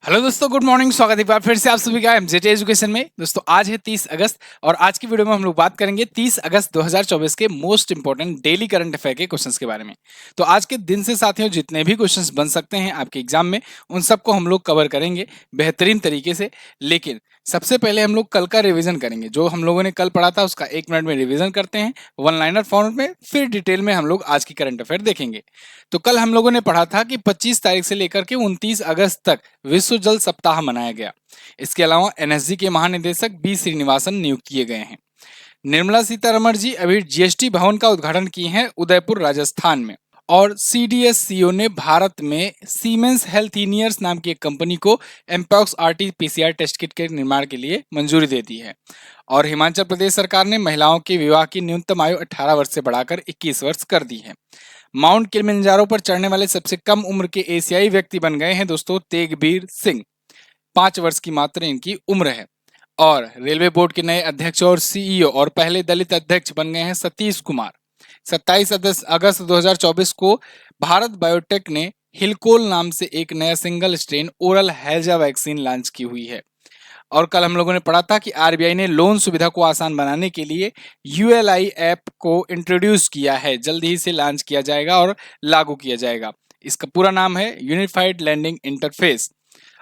Hello दोस्तों, good morning. स्वागत है एक बार फिर से आप सभी का एमजेटी एजुकेशन में। दोस्तों आज है 30 अगस्त और आज की वीडियो में हम लोग बात करेंगे 30 अगस्त 2024 के most important daily current affair के क्वेश्चंस के बारे में। तो आज के दिन से साथियों जितने भी क्वेश्चंस बन सकते हैं आपके एग्जाम में उन सबको हम लोग कवर करेंगे बेहतरीन तरीके से। लेकिन सबसे पहले हम लोग कल का रिवीजन करेंगे। जो हम लोगों ने कल पढ़ा था उसका 1 मिनट में रिवीजन करते हैं वन लाइनर फॉर्मेट में, फिर डिटेल में हम लोग आज की करंट अफेयर देखेंगे। तो कल हम लोगों ने पढ़ा था कि 25 तारीख से लेकर के 29 अगस्त तक विश्व जल सप्ताह मनाया गया। इसके अलावा एनएसजी के महानिदेशक बी श्रीनिवासन नियुक्त किए गए हैं। निर्मला सीतारमण जी अभी जीएसटी भवन का उद्घाटन किए हैं उदयपुर राजस्थान में। और सीडीएस सीओ ने भारत में सीमेंस हेल्थिनियर्स नाम की एक कंपनी को mpox RT PCR test kit के निर्माण के लिए मंजूरी दे दी है। और हिमाचल प्रदेश सरकार ने महिलाओं के विवाह की न्यूनतम आयु 18 वर्ष से बढ़ाकर 21 वर्ष कर दी है। माउंट किलिमंजारो पर चढ़ने वाले सबसे कम उम्र के एशियाई व्यक्ति बन गए हैं दोस्तों तेगबीर सिंह। 5 वर्ष की मात्र इनकी उम्र है। और रेलवे बोर्ड के नए अध्यक्ष और सीईओ और पहले दलित अध्यक्ष बन गए हैं सतीश कुमार। 27 अगस्त 2024 को भारत बायोटेक ने हिलकोल नाम से एक नया सिंगल स्ट्रेन ओरल हैजा वैक्सीन लॉन्च की हुई है। और कल हम लोगों ने पढ़ा था कि आरबीआई ने लोन सुविधा को आसान बनाने के लिए यूएलआई ऐप को इंट्रोड्यूस किया है। जल्द ही इसे लॉन्च किया जाएगा और लागू किया जाएगा। इसका पूरा नाम है यूनिफाइड लैंडिंग इंटरफेस।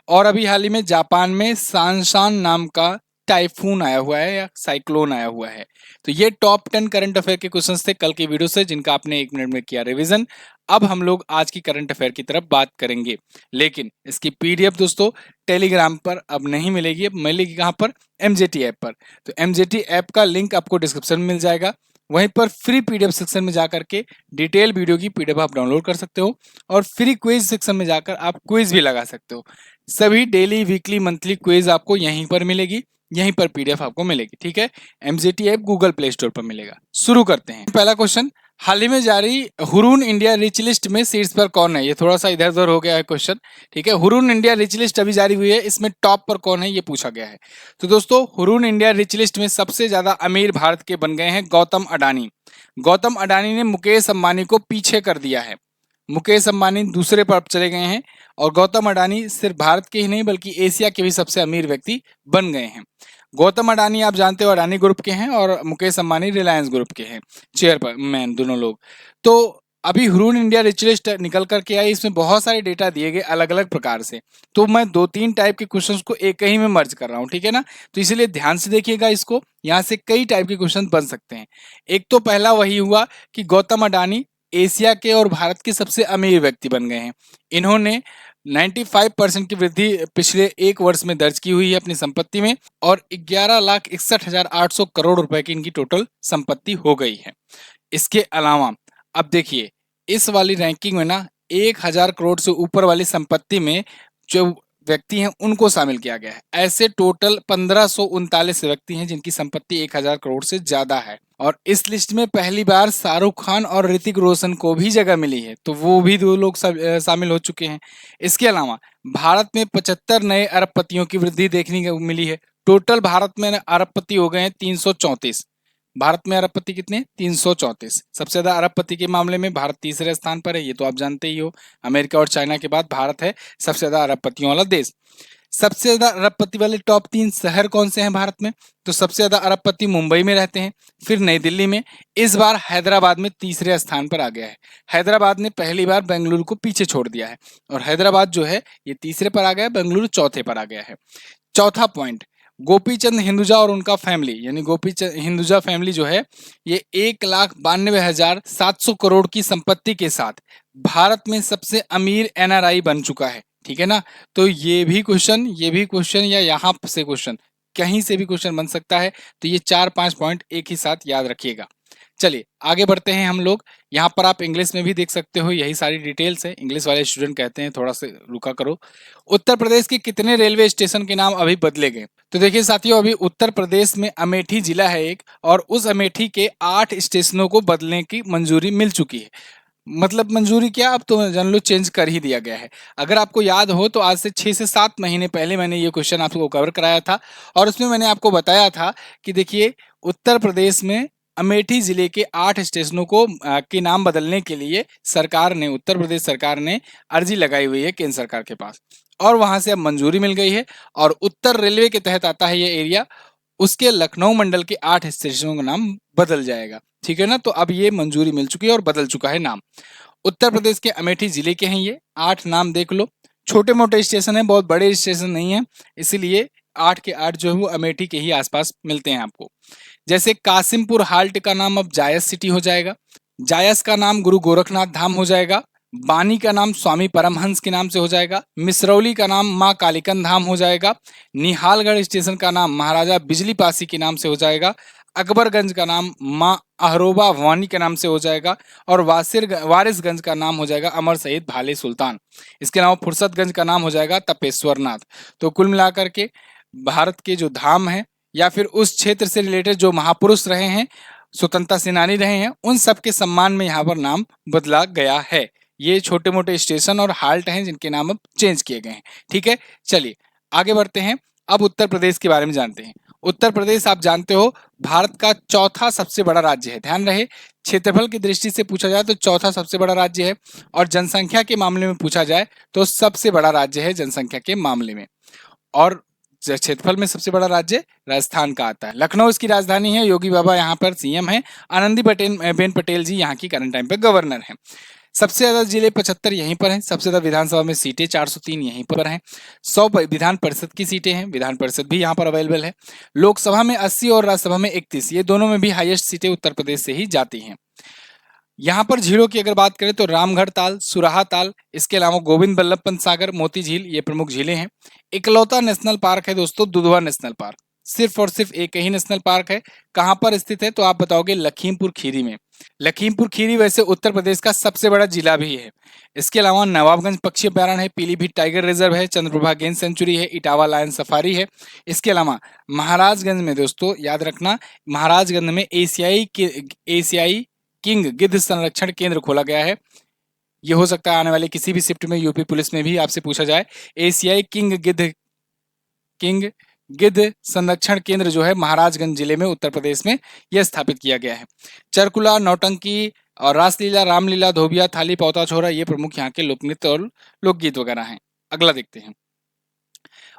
और अभी हाल ही में जापान में सांशान नाम का टाइफून आया हुआ है या साइक्लोन आया हुआ है। तो ये टॉप 10 करंट अफेयर के क्वेश्चंस थे कल की वीडियो से, जिनका आपने 1 मिनट में किया रिवीजन। अब हम लोग आज की करंट अफेयर की तरफ बात करेंगे, लेकिन इसकी पीडीएफ दोस्तों टेलीग्राम पर अब नहीं मिलेगी। अब मिलेगी कहाँ पर? एमजेटी ऐप पर। तो एमजेटी ऐप का लिंक आपको डिस्क्रिप्शन में मिल जाएगा। वहीं पर फ्री पीडीएफ सेक्शन में जाकर के डिटेल वीडियो की पीडीएफ आप डाउनलोड कर सकते हो और फ्री क्विज सेक्शन में जाकर आप क्विज भी लगा सकते हो। सभी डेली वीकली मंथली क्विज आपको यहीं पर मिलेगी, यहीं पर पीडीएफ आपको मिलेगी। ठीक है, MJT app Google play store पर मिलेगा। शुरू करते हैं। पहला क्वेश्चन, हाल ही में जारी हुरून इंडिया रिच लिस्ट में शीर्ष पर कौन है? ये थोड़ा सा इधर उधर हो गया है क्वेश्चन। ठीक है, हुरून इंडिया रिच लिस्ट अभी जारी हुई है, इसमें टॉप पर कौन है ये पूछा गया है। तो दोस्तों हुरून इंडिया रिच लिस्ट में सबसे ज्यादा अमीर भारत के बन गए हैं गौतम अडानी। गौतम अडानी ने मुकेश अंबानी को पीछे कर दिया है। मुकेश अंबानी दूसरे पर चले गए हैं और गौतम अडानी सिर्फ भारत के ही नहीं बल्कि एशिया के भी सबसे अमीर व्यक्ति बन गए हैं। गौतम अडानी आप जानते हो अडानी ग्रुप के हैं और मुकेश अंबानी रिलायंस ग्रुप के हैं, चेयरमैन दोनों लोग। तो अभी हुरून इंडिया रिच लिस्ट निकल करके आई, इसमें बहुत सारे डेटा दिए गए अलग अलग प्रकार से। तो मैं 2-3 टाइप के क्वेश्चंस को एक ही में मर्ज कर रहा हूँ, ठीक है ना। तो इसलिए ध्यान से देखिएगा इसको, यहाँ से कई टाइप के क्वेश्चन बन सकते हैं। एक तो पहला वही हुआ कि गौतम अडानी एशिया के और भारत के सबसे अमीर व्यक्ति बन गए हैं। इन्होंने 95% की वृद्धि पिछले एक वर्ष में दर्ज की हुई है अपनी संपत्ति में और 11,61,800 करोड़ रुपए की इनकी टोटल संपत्ति हो गई है। इसके अलावा अब देखिए इस वाली रैंकिंग में ना 1,000 करोड़ से ऊपर वाली संपत्ति में जो व्यक्ति हैं उनको शामिल किया गया है। ऐसे टोटल 1539 व्यक्ति हैं जिनकी संपत्ति 1,000 करोड़ से ज्यादा है। और इस लिस्ट में पहली बार शाहरुख खान और ऋतिक रोशन को भी जगह मिली है, तो वो भी 2 लोग शामिल हो चुके हैं। इसके अलावा भारत में 75 नए अरबपतियों की वृद्धि देखने को मिली है। टोटल भारत में अरबपति हो गए हैं 334। भारत में अरबपति कितने? 334। सबसे ज्यादा अरबपति के मामले में भारत तीसरे स्थान पर है, ये तो आप जानते ही हो। अमेरिका और चाइना के बाद भारत है सबसे ज्यादा अरबपतियों वाला देश। सबसे ज्यादा अरबपति वाले टॉप 3 शहर कौन से हैं भारत में? तो सबसे ज्यादा अरबपति मुंबई में रहते हैं, फिर नई दिल्ली में, इस बार हैदराबाद में तीसरे स्थान पर आ गया है। हैदराबाद ने पहली बार बेंगलुरु को पीछे छोड़ दिया है और हैदराबाद जो है ये तीसरे पर आ गया है, बेंगलुरु चौथे पर आ गया है। चौथा पॉइंट, गोपीचंद हिंदुजा और उनका फैमिली यानी गोपीचंद हिंदुजा फैमिली जो है ये 1,92,700 करोड़ की संपत्ति के साथ भारत में सबसे अमीर एनआरआई बन चुका है। ठीक है ना। तो ये भी क्वेश्चन या यहाँ से क्वेश्चन कहीं से भी क्वेश्चन बन सकता है। तो ये 4-5 पॉइंट एक ही साथ याद रखिएगा। चलिए आगे बढ़ते हैं हम लोग। यहाँ पर आप इंग्लिश में भी देख सकते हो, यही सारी डिटेल्स है। इंग्लिश वाले स्टूडेंट कहते हैं थोड़ा सा रुका करो। उत्तर प्रदेश के कितने रेलवे स्टेशन के नाम अभी बदले गए? तो देखिए साथियों अभी उत्तर प्रदेश में अमेठी जिला है एक, और उस अमेठी के 8 स्टेशनों को बदलने की मंजूरी मिल चुकी है। मतलब मंजूरी क्या, अब तो जान लो चेंज कर ही दिया गया है। अगर आपको याद हो तो आज से 6 से 7 महीने पहले मैंने ये क्वेश्चन आपको कवर कराया था और उसमें मैंने आपको बताया था कि देखिए उत्तर प्रदेश में अमेठी जिले के 8 स्टेशनों को के नाम बदलने के लिए सरकार ने उत्तर प्रदेश सरकार ने अर्जी लगाई हुई है केंद्र सरकार के पास। और वहां से अब मंजूरी मिल गई है और उत्तर रेलवे के तहत आता है ये एरिया। उसके लखनऊ मंडल के 8 स्टेशनों का नाम बदल जाएगा। ठीक है ना, तो अब ये मंजूरी मिल चुकी है और बदल चुका है नाम। उत्तर प्रदेश के अमेठी जिले के हैं ये। 8 नाम देख लो, छोटे मोटे स्टेशन है, बहुत बड़े स्टेशन नहीं है, इसीलिए 8 के 8 जो है वो अमेठी के ही आसपास मिलते हैं आपको। जैसे कासिमपुर हाल्ट का नाम अब जायस सिटी हो जाएगा, जायस का नाम गुरु गोरखनाथ धाम हो जाएगा, बानी का नाम स्वामी परमहंस के नाम से हो जाएगा, मिसरौली का नाम माँ कालिकन धाम हो जाएगा, निहालगढ़ स्टेशन का नाम महाराजा बिजली पासी के नाम से हो जाएगा, अकबरगंज का नाम माँ अहरोबा भवानी के नाम से हो जाएगा और वारिसगंज का नाम हो जाएगा अमर शहीद भाले सुल्तान। इसके अलावा फुर्सतगंज का नाम हो जाएगा तपेश्वरनाथ। तो कुल मिलाकर के भारत के जो धाम है या फिर उस क्षेत्र से रिलेटेड जो महापुरुष रहे हैं, स्वतंत्रता सेनानी रहे हैं, उन सब के सम्मान में यहाँ पर नाम बदला गया है। ये छोटे मोटे स्टेशन और हाल्ट हैं जिनके नाम अब चेंज किए गए हैं। ठीक है, चलिए आगे बढ़ते हैं। अब उत्तर प्रदेश के बारे में जानते हैं। उत्तर प्रदेश आप जानते हो भारत का चौथा सबसे बड़ा राज्य है। ध्यान रहे, क्षेत्रफल की दृष्टि से पूछा जाए तो चौथा सबसे बड़ा राज्य है और जनसंख्या के मामले में पूछा जाए तो सबसे बड़ा राज्य है जनसंख्या के मामले में। और क्षेत्रफल में सबसे बड़ा राज्य राजस्थान का आता है। लखनऊ इसकी राजधानी है, योगी बाबा यहाँ पर सीएम है, आनंदी बेन पटेल जी यहाँ की करंट टाइम पे गवर्नर हैं। सबसे ज्यादा जिले 75 यहीं पर हैं। सबसे ज्यादा विधानसभा में सीटें 403 यहीं पर हैं। 100 विधान परिषद की सीटें हैं, विधान परिषद भी यहाँ पर अवेलेबल है। लोकसभा में 80 और राज्यसभा में 31, ये दोनों में भी हाईएस्ट सीटें उत्तर प्रदेश से ही जाती हैं। यहाँ पर झीलों की अगर बात करें तो रामगढ़ ताल, सुराहा ताल, इसके अलावा गोविंद बल्लभ पंत सागर, मोती झील, ये प्रमुख झीलें हैं। इकलौता नेशनल पार्क है दोस्तों दुधवा नेशनल पार्क, सिर्फ और सिर्फ एक ही नेशनल पार्क है। कहाँ पर स्थित है तो आप बताओगे लखीमपुर खीरी में। लखीमपुर खीरी वैसे उत्तर प्रदेश का सबसे बड़ा जिला भी है। इसके अलावा नवाबगंज पक्षी अभ्यारण्य है, पीलीभीत टाइगर रिजर्व है, चंद्रप्रभा गेंद सेंचुरी है, इटावा लायन सफारी है। इसके अलावा महाराजगंज में दोस्तों याद रखना, महाराजगंज में एशियाई किंग गिद्ध संरक्षण केंद्र खोला गया है। ये हो सकता है आने वाले किसी भी शिफ्ट में यूपी पुलिस में भी आपसे पूछा जाए। एशियाई किंग गिद्ध संरक्षण केंद्र जो है महाराजगंज जिले में उत्तर प्रदेश में यह स्थापित किया गया है। चरकुला, नौटंकी और रासलीला, रामलीला, धोबिया, थाली, पौता छोरा, ये प्रमुख यहाँ के लोक नृत्य और लोकगीत वगैरह हैं। अगला देखते हैं।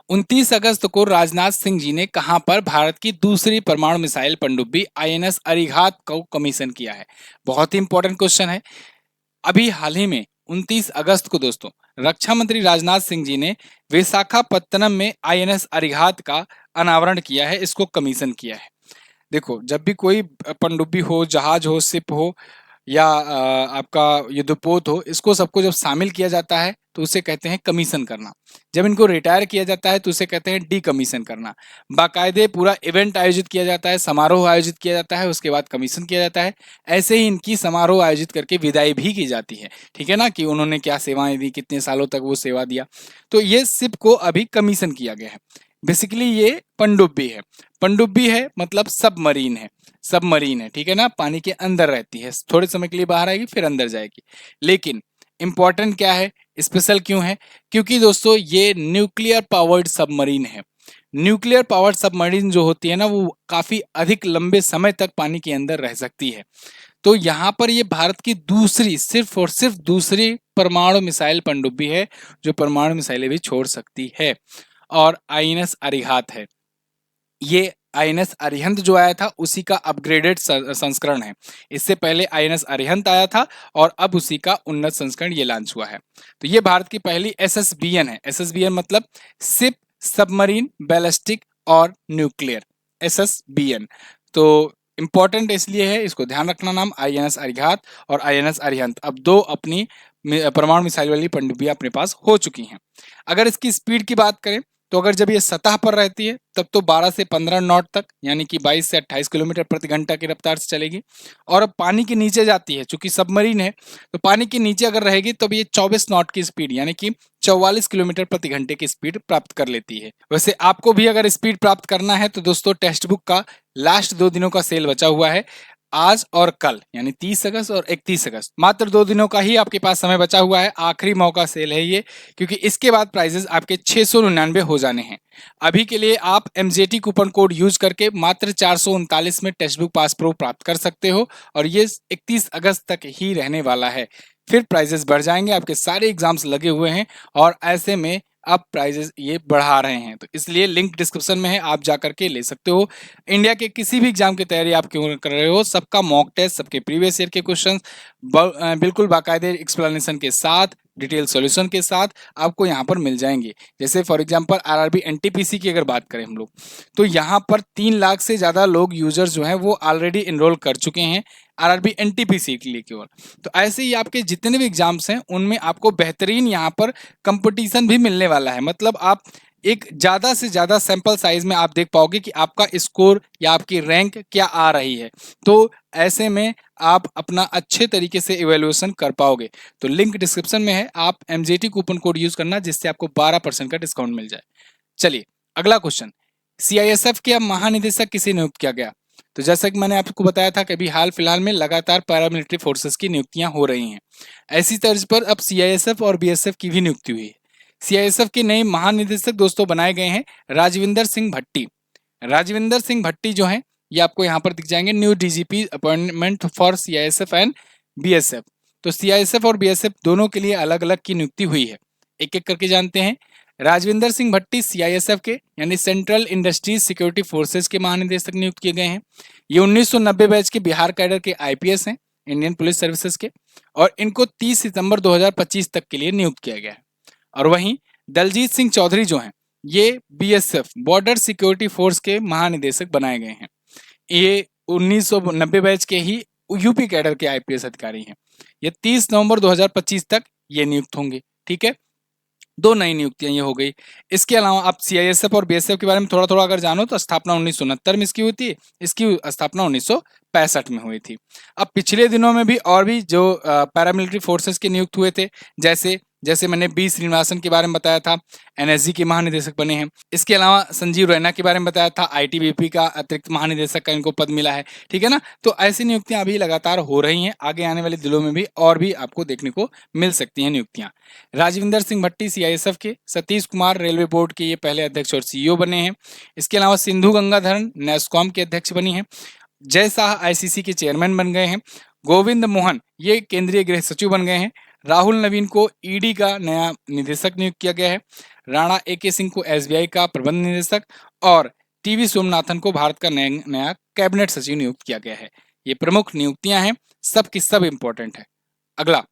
29 अगस्त को राजनाथ सिंह जी ने कहां पर भारत की दूसरी परमाणु मिसाइल पनडुब्बी आईएनएस अरिहंत को कमीशन किया है? बहुत ही इंपॉर्टेंट क्वेश्चन है। अभी हाल ही में 29 अगस्त को दोस्तों रक्षा मंत्री राजनाथ सिंह जी ने विशाखापत्तनम में आईएनएस अरिहंत का अनावरण किया है, इसको कमीशन किया है। देखो, जब भी कोई पनडुब्बी हो, जहाज हो, शिप हो या आपका युद्धपोत हो, इसको सबको जब शामिल किया जाता है तो उसे कहते हैं कमीशन करना। जब इनको रिटायर किया जाता है तो उसे कहते हैं डीकमीशन करना। बाकायदे पूरा इवेंट आयोजित किया जाता है, समारोह आयोजित किया जाता है, उसके बाद कमीशन किया जाता है। ऐसे ही इनकी समारोह आयोजित करके विदाई भी की जाती है। ठीक है ना, कि उन्होंने क्या सेवाएं दी, कितने सालों तक वो सेवा दिया। तो ये शिप को अभी कमीशन किया गया है। बेसिकली ये पनडुब्बी है। पनडुब्बी है मतलब सबमरीन है, सबमरीन है, ठीक है ना, पानी के अंदर रहती है, थोड़े समय के लिए बाहर आएगी फिर अंदर जाएगी। लेकिन इंपॉर्टेंट क्या है, स्पेशल क्यों है? क्योंकि दोस्तों ये न्यूक्लियर पावर्ड सबमरीन है। न्यूक्लियर पावर्ड सबमरीन जो होती है ना, वो काफी अधिक लंबे समय तक पानी के अंदर रह सकती है। तो यहाँ पर ये भारत की दूसरी, सिर्फ और सिर्फ दूसरी परमाणु मिसाइल पनडुब्बी है जो परमाणु मिसाइलें भी छोड़ सकती है। और आईएनएस अरिहंत है। ये आईएनएस अरिहंत जो आया था उसी का अपग्रेडेड संस्करण है। इससे पहले आईएनएस अरिहंत आया था और अब उसी का उन्नत संस्करण ये लॉन्च हुआ है। तो ये भारत की पहली एसएसबीएन है। एसएसबीएन मतलब शिप, सबमरीन, बैलिस्टिक और न्यूक्लियर, एसएसबीएन। तो इंपॉर्टेंट इसलिए है, इसको ध्यान रखना नाम, आईएनएस अरिहंत और आईएनएस अरिहंत। अब दो अपनी परमाणु मिसाइल वाली पनडुब्बियां अपने पास हो चुकी हैं। अगर इसकी स्पीड की बात करें तो अगर जब ये सतह पर रहती है तब तो 12 से 15 नॉट तक, यानी कि 22 से 28 किलोमीटर प्रति घंटा की रफ्तार से चलेगी। और अब पानी के नीचे जाती है, चूंकि सबमरीन है तो पानी के नीचे अगर रहेगी तो ये 24 नॉट की स्पीड यानी कि 44 किलोमीटर प्रति घंटे की स्पीड प्राप्त कर लेती है। वैसे आपको भी अगर स्पीड प्राप्त करना है तो दोस्तों टेक्स्ट बुक का लास्ट 2 दिनों का सेल बचा हुआ है, आज और कल, यानी 30 अगस्त और 31 अगस्त, मात्र 2 दिनों का ही आपके पास समय बचा हुआ है। आखिरी मौका सेल है ये, क्योंकि इसके बाद प्राइजेस आपके 699 हो जाने हैं। अभी के लिए आप MJT कूपन कोड यूज करके मात्र 439 में टेक्स्ट बुक पास प्रो प्राप्त कर सकते हो और ये 31 अगस्त तक ही रहने वाला है। फिर प्राइजेस बढ़ जाएंगे, आपके सारे एग्जाम्स लगे हुए हैं और ऐसे में अब प्राइजेस ये बढ़ा रहे हैं, तो इसलिए लिंक डिस्क्रिप्शन में है, आप जा करके ले सकते हो। इंडिया के किसी भी एग्जाम की तैयारी आप क्यों कर रहे हो, सबका मॉक टेस्ट, सबके प्रीवियस ईयर के क्वेश्चन बिल्कुल बाकायदे एक्सप्लेनेशन के साथ, डिटेल सॉल्यूशन के साथ आपको यहाँ पर मिल जाएंगे। जैसे फॉर एग्जांपल आरआरबी एनटीपीसी की अगर बात करें हम लोग, तो यहाँ पर 3 लाख से ज़्यादा लोग यूजर्स जो हैं वो ऑलरेडी इनरोल कर चुके हैं आरआरबी एनटीपीसी के लिए केवल। तो ऐसे ही आपके जितने भी एग्जाम्स हैं उनमें आपको बेहतरीन यहाँ पर कंपटीशन भी मिलने वाला है। मतलब आप एक ज़्यादा से ज़्यादा सैंपल साइज में आप देख पाओगे कि आपका स्कोर या आपकी रैंक क्या आ रही है। तो ऐसे में आप अपना अच्छे तरीके से इवेल्युएशन कर पाओगे। तो लिंक डिस्क्रिप्शन में है, आप एमजेटी कूपन कोड यूज करना जिससे आपको 12% का डिस्काउंट मिल जाए। चलिए अगला क्वेश्चन, सीआईएसएफ के महानिदेशक किसे नियुक्त किया गया? तो जैसा कि मैंने आपको बताया था कि अभी हाल फिलहाल में लगातार पैरामिलिट्री फोर्सेस की नियुक्तियां हो रही हैं। ऐसी तर्ज पर अब सीआईएसएफ और बीएसएफ की भी नियुक्ति हुई है। सीआईएसएफ के नए महानिदेशक दोस्तों बनाए गए हैं राजविंदर सिंह भट्टी। राजविंदर सिंह भट्टी जो हैं ये आपको यहाँ पर दिख जाएंगे, new DGP appointment for CISF and BSF. तो सीआईएसएफ और बीएसएफ दोनों के लिए अलग अलग की नियुक्ति हुई है, एक एक करके जानते हैं। राजविंदर सिंह भट्टी सीआईएसएफ के यानी सेंट्रल इंडस्ट्रीज सिक्योरिटी फोर्सेज के महानिदेशक नियुक्त किए गए हैं। ये 1990 बैच के बिहार कैडर के आईपीएस हैं, इंडियन पुलिस सर्विसेज के, और इनको 30 सितंबर 2025 तक के लिए नियुक्त किया गया है। और वहीं दलजीत सिंह चौधरी जो हैं ये बीएसएफ बॉर्डर सिक्योरिटी फोर्स के महानिदेशक बनाए गए हैं। ये 1990 बैच के ही यूपी कैडर के आईपीएस अधिकारी हैं। ये 30 नवंबर 2025 तक ये नियुक्त होंगे। ठीक है, 2 नई नियुक्तियां ये हो गई। इसके अलावा आप सीआईएसएफ और बीएसएफ के बारे में थोड़ा थोड़ा अगर जानो तो स्थापना 1969 में इसकी हुई थी, इसकी स्थापना 1965 में हुई थी। अब पिछले दिनों में भी और भी जो पैरामिलिट्री फोर्सेस के नियुक्त हुए थे, जैसे मैंने बी श्रीनिवासन के बारे में बताया था, एनएसजी के महानिदेशक बने हैं। इसके अलावा संजीव रैना के बारे में बताया था, आईटीबीपी का अतिरिक्त महानिदेशक का इनको पद मिला है। ठीक है ना, तो ऐसी नियुक्तियां अभी लगातार हो रही हैं, आगे आने वाले दिनों में भी और भी आपको देखने को मिल सकती हैं नियुक्तियां। राजविंदर सिंह भट्टी सीआईएसएफ के, सतीश कुमार रेलवे बोर्ड के ये पहले अध्यक्ष और सीईओ बने हैं। इसके अलावा सिंधु गंगाधरन नेस्कॉम के अध्यक्ष बनी हैं। जय शाह आईसीसी के चेयरमैन बन गए हैं। गोविंद मोहन ये केंद्रीय गृह सचिव बन गए हैं। राहुल नवीन को ईडी का नया निदेशक नियुक्त किया गया है। राणा एके सिंह को एसबीआई का प्रबंध निदेशक और टीवी सोमनाथन को भारत का नया कैबिनेट सचिव नियुक्त किया गया है। ये प्रमुख नियुक्तियां हैं, सब की सब इंपॉर्टेंट है। अगला,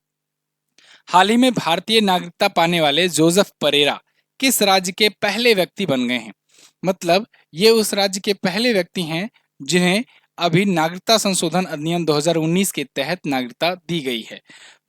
हाल ही में भारतीय नागरिकता पाने वाले जोसेफ परेरा किस राज्य के पहले व्यक्ति बन गए हैं? मतलब ये उस राज्य के पहले व्यक्ति हैं जिन्हें अभी नागरिकता संशोधन अधिनियम 2019 के तहत नागरिकता दी गई है।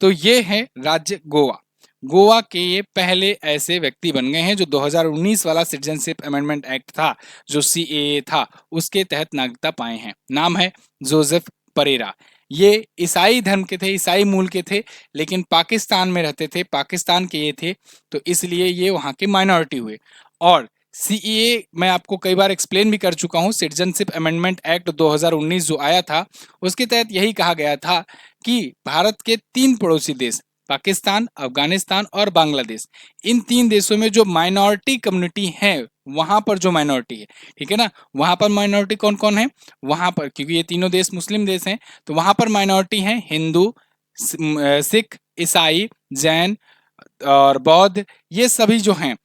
तो ये है राज्य गोवा। गोवा के ये पहले ऐसे व्यक्ति बन गए हैं जो 2019 वाला सिटीजनशिप अमेंडमेंट एक्ट था, जो सीएए था, उसके तहत नागरिकता पाए हैं। नाम है जोसेफ परेरा। ये ईसाई धर्म के थे, ईसाई मूल के थे, लेकिन पाकिस्तान में रहते थे, पाकिस्तान के ये थे, तो इसलिए ये वहाँ के माइनॉरिटी हुए। और सीएए मैं आपको कई बार एक्सप्लेन भी कर चुका हूँ, सिटीजनशिप अमेंडमेंट एक्ट 2019 जो आया था उसके तहत यही कहा गया था कि भारत के 3 पड़ोसी देश पाकिस्तान, अफगानिस्तान और बांग्लादेश, इन 3 देशों में जो माइनॉरिटी कम्युनिटी है, वहां पर जो माइनॉरिटी है, ठीक है ना, वहां पर माइनॉरिटी कौन कौन है वहां पर, क्योंकि ये तीनों देश मुस्लिम देश हैं, तो वहां पर माइनॉरिटी है हिंदू, सिख, ईसाई, जैन और बौद्ध, ये सभी जो हैं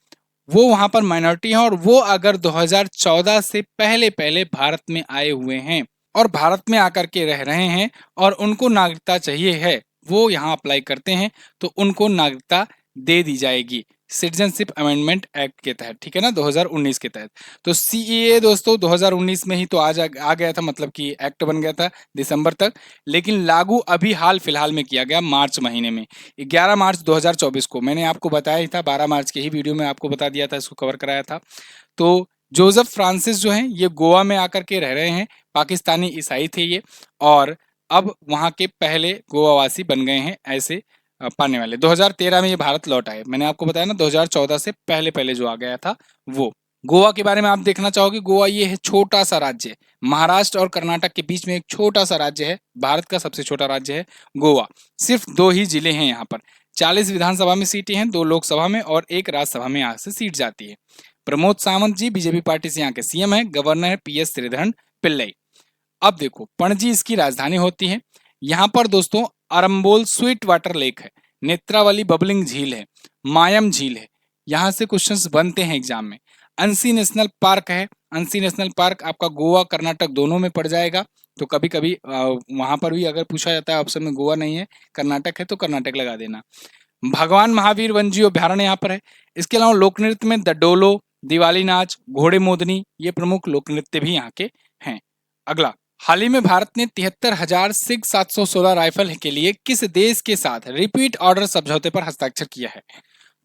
वो वहां पर माइनॉरिटी हैं। और वो अगर 2014 से पहले पहले भारत में आए हुए हैं और भारत में आकर के रह रहे हैं और उनको नागरिकता चाहिए है, वो यहाँ अप्लाई करते हैं तो उनको नागरिकता दे दी जाएगी सिटीजनशिप अमेंडमेंट एक्ट के तहत। ठीक है ना, 2019 के तहत। तो सीएए दोस्तों 2019 में ही तो आ गया था, मतलब कि एक्ट बन गया था दिसंबर तक, लेकिन लागू अभी हाल फिलहाल में किया गया मार्च महीने में, 11 मार्च 2024 को। मैंने आपको बताया ही था, 12 मार्च के ही वीडियो में आपको बता दिया था, इसको कवर कराया था। तो जोसेफ फ्रांसिस जो हैं ये गोवा में आकर के रह रहे हैं, पाकिस्तानी ईसाई थे ये, और अब वहाँ के पहले गोवावासी बन गए हैं ऐसे पाने वाले। 2013 में ये भारत लौट आए, मैंने आपको बताया ना, 2014 से पहले पहले जो आ गया था वो। गोवा के बारे में आप देखना चाहोगे, गोवा ये है छोटा सा राज्य है, महाराष्ट्र और कर्नाटक के बीच में एक छोटा सा राज्य है, भारत का सबसे छोटा राज्य है गोवा। सिर्फ 2 ही जिले हैं यहाँ पर, 40 विधानसभा में सीटें हैं, 2 लोकसभा में और 1 राज्यसभा में यहाँ से सीट जाती है। प्रमोद सावंत जी बीजेपी पार्टी से यहाँ के सीएम है, गवर्नर है पीएस श्रीधरन पिल्लई। अब देखो, पणजी इसकी राजधानी होती है। यहाँ पर दोस्तों अरम्बोल स्वीट वाटर लेक है, नेत्रावली बबलिंग झील है, मायम झील है। यहाँ से क्वेश्चंस बनते हैं एग्जाम में। अंसी नेशनल पार्क है, अंसी नेशनल पार्क आपका गोवा कर्नाटक दोनों में पड़ जाएगा, तो कभी कभी वहां पर भी अगर पूछा जाता है ऑप्शन में गोवा नहीं है कर्नाटक है तो कर्नाटक लगा देना। भगवान महावीर वन जीव अभ्यारण्य यहाँ पर है। इसके अलावा लोक नृत्य में द डोलो, दिवाली नाच, घोड़े मोदनी, ये प्रमुख लोक नृत्य भी यहाँ के हैं। अगला, हाल ही में भारत ने 73,000 सिग 716 राइफल के लिए किस देश के साथ रिपीट ऑर्डर समझौते पर हस्ताक्षर किया है?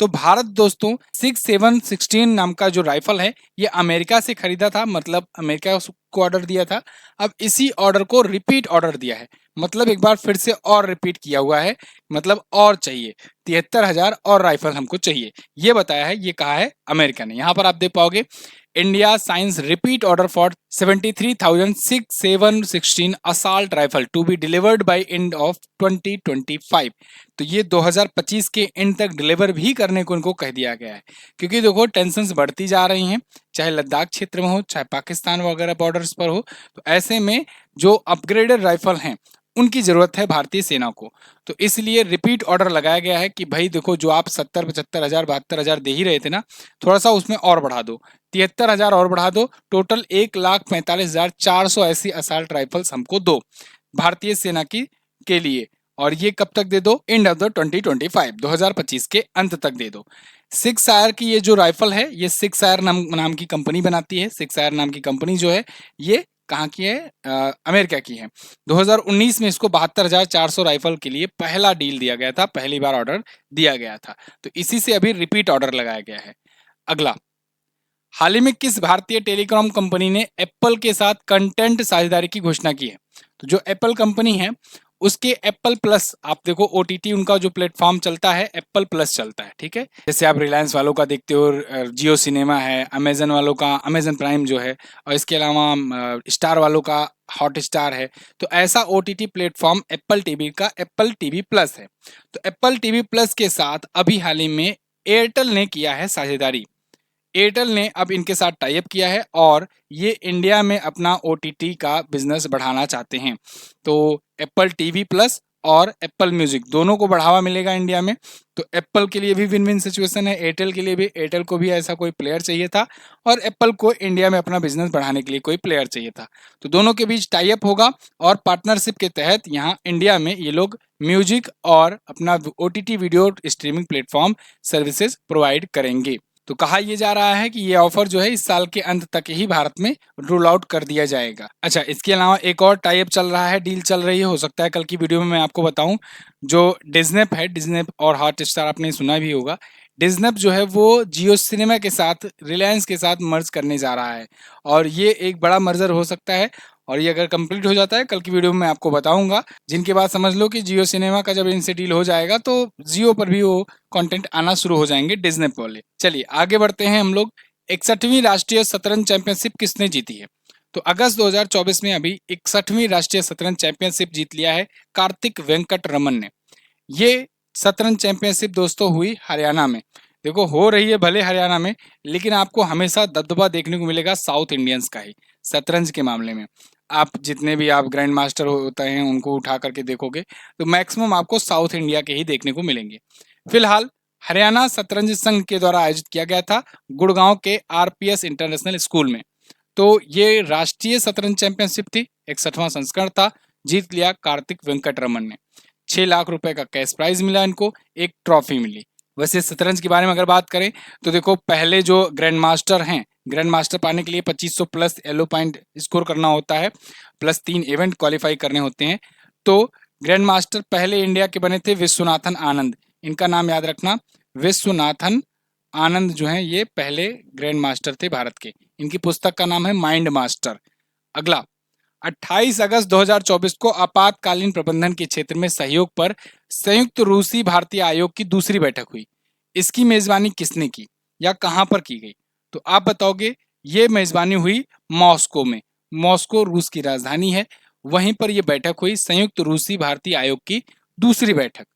तो भारत दोस्तों 6716 नाम का जो राइफल है ये अमेरिका से खरीदा था, मतलब अमेरिका को ऑर्डर दिया था। अब इसी ऑर्डर को रिपीट ऑर्डर दिया है, मतलब एक बार फिर से और रिपीट किया हुआ है, मतलब और चाहिए 73,000 और राइफल हमको चाहिए, ये बताया है। ये कहा है अमेरिका ने। यहाँ पर आप देख पाओगे India signs repeat order for 73,716 assault rifle to be delivered by end of 2025। तो ये 2025 के एंड तक डिलीवर भी करने को इनको कह दिया गया है, क्योंकि देखो टेंशन्स बढ़ती जा रही हैं, चाहे लद्दाख क्षेत्र में हो, चाहे पाकिस्तान वगैरह बॉर्डर्स पर हो। तो ऐसे में जो अपग्रेडेड राइफल हैं उनकी जरूरत है भारतीय सेना को, तो इसलिए रिपीट ऑर्डर लगाया गया है कि भाई देखो जो आप 70, 75,000, 72,000 दे ही रहे थे ना, थोड़ा सा उसमें और बढ़ा दो, 73,000 और बढ़ा दो, टोटल 1,45,400 ऐसी असॉल्ट राइफल्स हमको दो भारतीय सेना की के लिए। और ये कब तक दे दो? एंड ऑफ द 2025, 2025 के अंत तक दे दो। सिक्स आयर की ये जो राइफल है ये सिक्स आयर नाम की कंपनी बनाती है। सिक्स आयर नाम की कंपनी जो है ये कहाँ की है? अमेरिका की है। 2019 में इसको 72,400 राइफल के लिए पहला डील दिया गया था, पहली बार ऑर्डर दिया गया था, तो इसी से अभी रिपीट ऑर्डर लगाया गया है। अगला, हाल ही में किस भारतीय टेलीकॉम कंपनी ने एप्पल के साथ कंटेंट साझेदारी की घोषणा की है? तो जो एप्पल कंपनी है उसके एप्पल प्लस, आप देखो ओटीटी उनका जो प्लेटफॉर्म चलता है एप्पल प्लस चलता है, ठीक है। जैसे आप रिलायंस वालों का देखते हो जियो सिनेमा है, अमेजन वालों का अमेजन प्राइम जो है, और इसके अलावा स्टार वालों का हॉट स्टार है। तो ऐसा ओटीटी प्लेटफॉर्म एप्पल टीवी का एप्पल टीवी प्लस है। तो एप्पल टीवी प्लस के साथ अभी हाल ही में एयरटेल ने किया है साझेदारी। एयरटेल ने अब इनके साथ टाई अप किया है और ये इंडिया में अपना ओटीटी का बिजनेस बढ़ाना चाहते हैं। तो एप्पल टीवी प्लस और एप्पल म्यूजिक दोनों को बढ़ावा मिलेगा इंडिया में। तो एप्पल के लिए भी विन विन सिचुएशन है, एयरटेल के लिए भी। एयरटेल को भी ऐसा कोई प्लेयर चाहिए था और एप्पल को इंडिया में अपना बिजनेस बढ़ाने के लिए कोई प्लेयर चाहिए था। तो दोनों के बीच टाई अप होगा और पार्टनरशिप के तहत यहाँ इंडिया में ये लोग म्यूजिक और अपना OTT video streaming platform services provide करेंगे। तो कहा यह जा रहा है कि ये ऑफर जो है इस साल के अंत तक ही भारत में रोल आउट कर दिया जाएगा। अच्छा, इसके अलावा एक और टाई अप चल रहा है, डील चल रही है, हो सकता है कल की वीडियो में मैं आपको बताऊं। जो डिज्नेप है, डिज्नेप और हॉट स्टार आपने सुना भी होगा। डिज्नेप जो है वो जियो सिनेमा के साथ रिलायंस के साथ मर्ज करने जा रहा है और ये एक बड़ा मर्जर हो सकता है। और ये अगर कंप्लीट हो जाता है कल की वीडियो में मैं आपको बताऊंगा, जिनके बाद समझ लो कि जियो सिनेमा का जब इनसे डील हो जाएगा तो जियो पर भी वो कंटेंट आना शुरू हो जाएंगे डिज्नेप वाले। चलिए आगे बढ़ते हैं हम लोग। 61वीं राष्ट्रीय शतरंज चैंपियनशिप किसने जीती है? तो अगस्त 2024 में अभी 61वीं राष्ट्रीय शतरंज चैंपियनशिप जीत लिया है कार्तिक वेंकट रमन ने। ये शतरंज चैंपियनशिप दोस्तों हुई हरियाणा में। देखो हो रही है भले हरियाणा में, लेकिन आपको हमेशा दबदबा देखने को मिलेगा साउथ इंडियंस का ही शतरंज के मामले में। आप जितने भी आप ग्रैंड मास्टर होते हैं उनको उठा करके देखोगे तो मैक्सिमम आपको साउथ इंडिया के ही देखने को मिलेंगे। फिलहाल हरियाणा शतरंज संघ के द्वारा आयोजित किया गया था गुड़गांव के आरपीएस इंटरनेशनल स्कूल में। तो ये राष्ट्रीय शतरंज चैंपियनशिप थी, 61वां संस्करण था। जीत लिया कार्तिक वेंकट रमन ने। 6 लाख रुपए का कैश प्राइज मिला इनको, एक ट्रॉफी मिली। वैसे शतरंज के बारे में अगर बात करें तो देखो पहले जो ग्रैंड मास्टर हैं, ग्रैंड मास्टर पाने के लिए 2500 प्लस एलो पॉइंट स्कोर करना होता है, प्लस 3 इवेंट क्वालिफाई करने होते हैं। तो ग्रैंड मास्टर पहले इंडिया के बने थे विश्वनाथन आनंद, इनका नाम याद रखना, विश्वनाथन आनंद जो है ये पहले ग्रैंड मास्टर थे भारत के। इनकी पुस्तक का नाम है माइंड मास्टर। अगला, 28 अगस्त 2024 को आपातकालीन प्रबंधन के क्षेत्र में सहयोग पर संयुक्त रूसी भारतीय आयोग की दूसरी बैठक हुई। इसकी मेजबानी किसने की या कहां पर की गई? तो आप बताओगे। ये मेजबानी हुई मॉस्को में। मॉस्को रूस की राजधानी है, वहीं पर यह बैठक हुई संयुक्त रूसी भारतीय आयोग की दूसरी बैठक।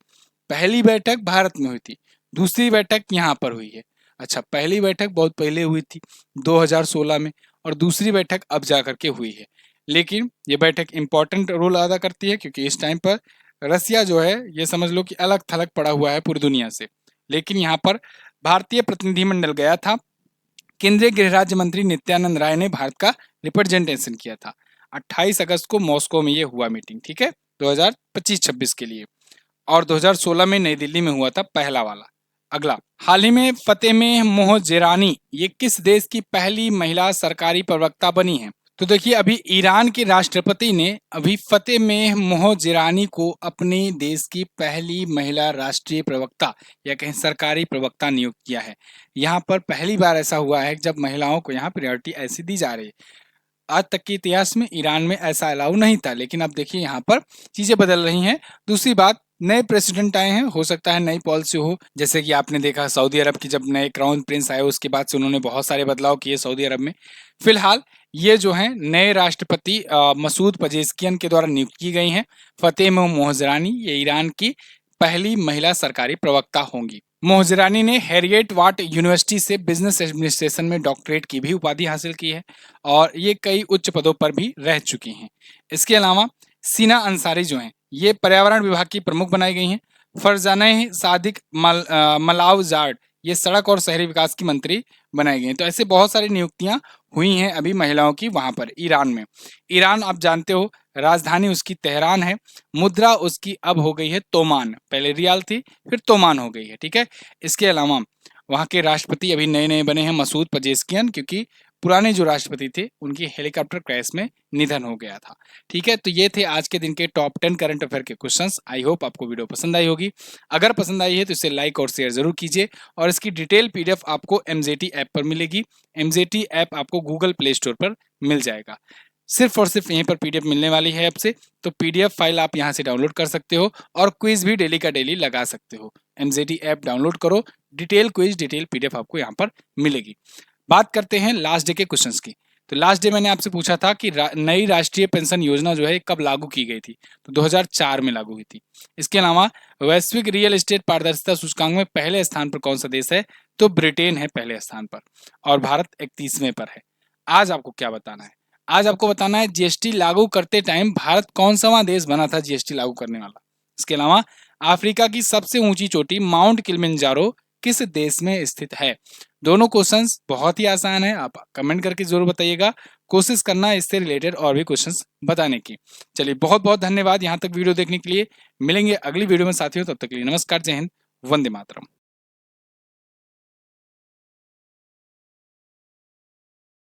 पहली बैठक भारत में हुई थी, दूसरी बैठक यहाँ पर हुई है। अच्छा, पहली बैठक बहुत पहले हुई थी 2016 में और दूसरी बैठक अब जा करके हुई है। लेकिन ये बैठक इंपॉर्टेंट रोल अदा करती है क्योंकि इस टाइम पर रसिया जो है ये समझ लो कि अलग थलग पड़ा हुआ है पूरी दुनिया से। लेकिन यहाँ पर भारतीय प्रतिनिधिमंडल गया था। केंद्रीय गृह राज्य मंत्री नित्यानंद राय ने भारत का रिप्रेजेंटेशन किया था। 28 अगस्त को मॉस्को में ये हुआ मीटिंग, ठीक है, 2025-26 के लिए। और 2016 में नई दिल्ली में हुआ था पहला वाला। अगला, हाल ही में फतेह मोहजेरानी ये किस देश की पहली महिला सरकारी प्रवक्ता बनी है? तो देखिए, अभी ईरान के राष्ट्रपति ने अभी फतेह मोहजेरानी को अपने देश की पहली महिला राष्ट्रीय प्रवक्ता या कहीं सरकारी प्रवक्ता नियुक्त किया है। यहाँ पर पहली बार ऐसा हुआ है जब महिलाओं को यहाँ प्रायोरिटी ऐसी दी जा रही है। आज तक के इतिहास में ईरान में ऐसा अलाउ नहीं था, लेकिन अब देखिए यहाँ पर चीजें बदल रही हैं। दूसरी बात, नए प्रेसिडेंट आए हैं, हो सकता है नई पॉलिसी हो। जैसे कि आपने देखा सऊदी अरब की जब नए क्राउन प्रिंस आए उसके बाद से उन्होंने बहुत सारे बदलाव किए सऊदी अरब में। फिलहाल ये जो है नए राष्ट्रपति मसूद पजेस्कियन के द्वारा नियुक्त की गई हैं। फतेह मोहजरानी ये ईरान की पहली महिला सरकारी प्रवक्ता होंगी। मोहजरानी ने हैरियट वाट यूनिवर्सिटी से बिजनेस एडमिनिस्ट्रेशन में डॉक्टरेट की भी उपाधि हासिल की है और ये कई उच्च पदों पर भी रह चुकी हैं। इसके अलावा सीना अंसारी जो हैं ये पर्यावरण विभाग की प्रमुख बनाई गई हैं। फरजाना सादिक मलावजार्ड ये सड़क और शहरी विकास की मंत्री बनाई गई हैं। तो ऐसे बहुत सारी नियुक्तियां हुई हैं अभी महिलाओं की वहां पर ईरान में। ईरान आप जानते हो राजधानी उसकी तेहरान है। मुद्रा उसकी अब हो गई है तोमान, पहले रियाल थी फिर तोमान हो गई है, ठीक है। इसके अलावा वहाँ के राष्ट्रपति अभी नए नए बने हैं मसूद पजेस्कियन, क्योंकि पुराने जो राष्ट्रपति थे उनकी हेलीकॉप्टर क्रैश में निधन हो गया था, ठीक है। तो ये थे आज के दिन के टॉप 10 करंट अफेयर के क्वेश्चंस। आई होप आपको वीडियो पसंद आई होगी। अगर पसंद आई है तो इसे लाइक और शेयर जरूर कीजिए और इसकी डिटेल पीडीएफ आपको एमजेटी ऐप पर मिलेगी। एमजेटी ऐप आपको गूगल प्ले स्टोर पर मिल जाएगा। सिर्फ और सिर्फ यहीं पर पीडीएफ मिलने वाली है ऐप से, तो पीडीएफ फाइल आप यहाँ से डाउनलोड कर सकते हो और क्विज भी डेली का डेली लगा सकते हो। एमजेटी ऐप डाउनलोड करो, डिटेल क्विज डिटेल पीडीएफ आपको यहाँ पर मिलेगी। बात करते हैं लास्ट डे के क्वेश्चंस की। तो लास्ट डे मैंने आपसे पूछा था कि नई राष्ट्रीय पेंशन योजना जो है कब लागू की गई थी, तो 2004 में लागू हुई थी। इसके अलावा वैश्विक रियल एस्टेट पारदर्शिता सूचकांक में पहले स्थान पर कौन सा देश है, तो ब्रिटेन है पहले स्थान पर और भारत 31वें पर है। आज आपको क्या बताना है, आज आपको बताना है जीएसटी लागू करते टाइम भारत कौन सा देश बना था जीएसटी लागू करने वाला। इसके अलावा अफ्रीका की सबसे ऊंची चोटी माउंट किलिमंजारो किस देश में स्थित है। दोनों क्वेश्चंस बहुत ही आसान है, आप कमेंट करके जरूर बताइएगा। कोशिश करना इससे रिलेटेड और भी क्वेश्चंस बताने की। चलिए बहुत बहुत धन्यवाद यहाँ तक वीडियो देखने के लिए। मिलेंगे अगली वीडियो में साथियों, तब तक के लिए नमस्कार, जय हिंद, वंदे मातरम।